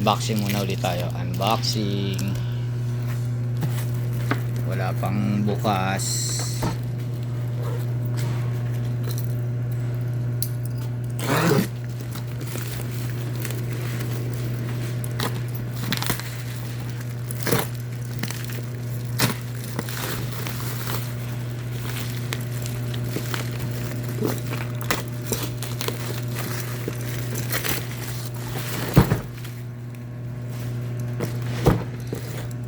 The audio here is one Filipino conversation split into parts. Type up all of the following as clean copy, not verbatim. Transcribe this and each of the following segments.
Unboxing muna ulit tayo. Unboxing. Wala pang bukas.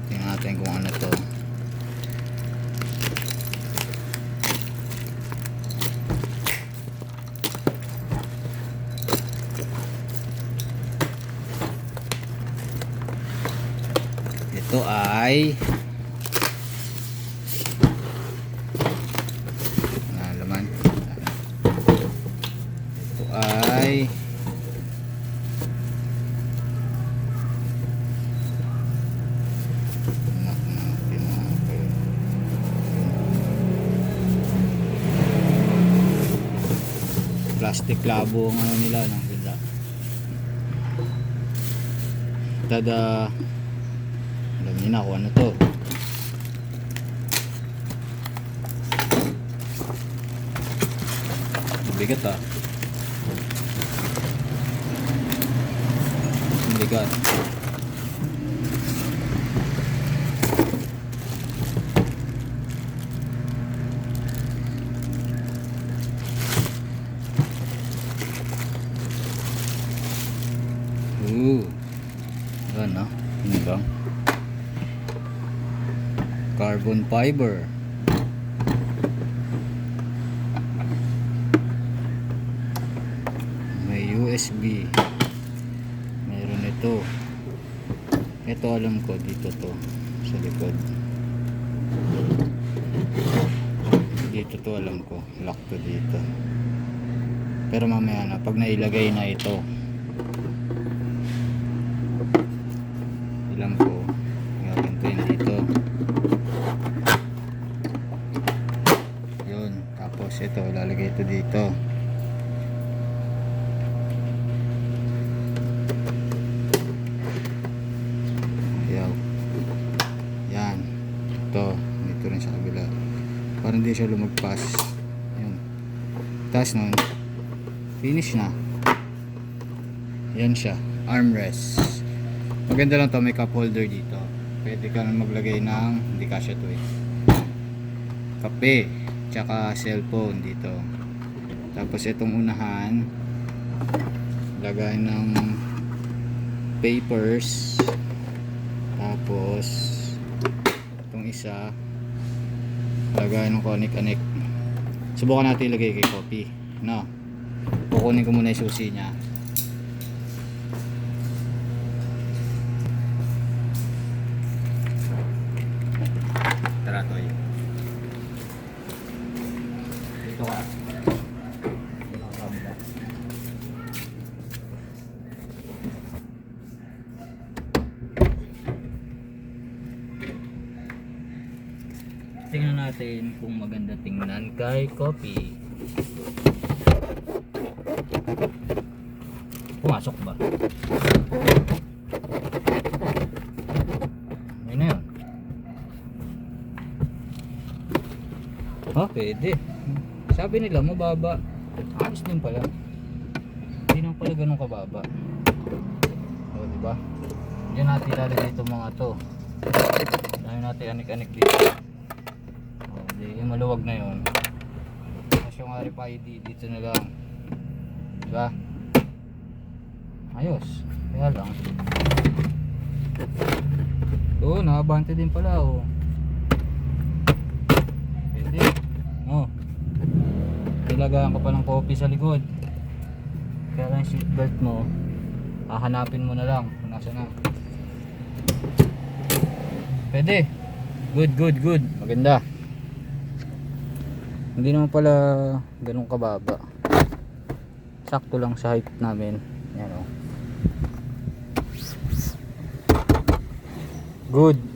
Tingnan natin kung ano to. Ito ay laman. Ito ay plastic labo ang ano nila ng ganda. Tada, alam niyo na kung ano to. Bigat ah. Bigat. Yan no? Ano ba? Carbon fiber. May USB. Meron ito. Ito alam ko dito to sa likod. Dito to alam ko. Lock to dito. Pero mamaya na pag nailagay na ito. Alam ko gagantuin dito yun, tapos ito lalagay ito dito. Ayaw. Yan, ito dito rin sa kabila para hindi siya lumagpas. Yun, tapos nun finish na. Yan siya, armrest. Maganda lang to, may cup holder dito. Pwede ka nang maglagay ng, hindi kasya to eh, kape, tsaka cellphone dito. Tapos itong unahan, lagay ng papers. Tapos itong isa, lagay ng conic-anik. Subukan natin ilagay kay Poppy. No, kukunin ko muna yung susi niya. Toy. Dito ka. Dito ka kabila. Tingnan natin kung maganda tingnan kay Poppy. Pumasok ba? Ayun na yun. Oh, pwede. Sabi nila mababa. Ayos din pala. Hindi naman pala ganun kababa. O, diba? Diyan natin ilalagay itong mga to. Dahil natin anik-anik dito. O, di, yung maluwag na yun. Tapos yung RFID dito na lang. Diba? Ayos. Kaya lang. Oo, nakabante din pala. O. Nilagayan ko pa ng Poppy sa likod. Kaya lang seatbelt mo, hahanapin mo na lang kung nasa na. Pwede. Good. Maganda. Hindi naman pala ganun kababa. Sakto lang sa height namin. Yan o. Good.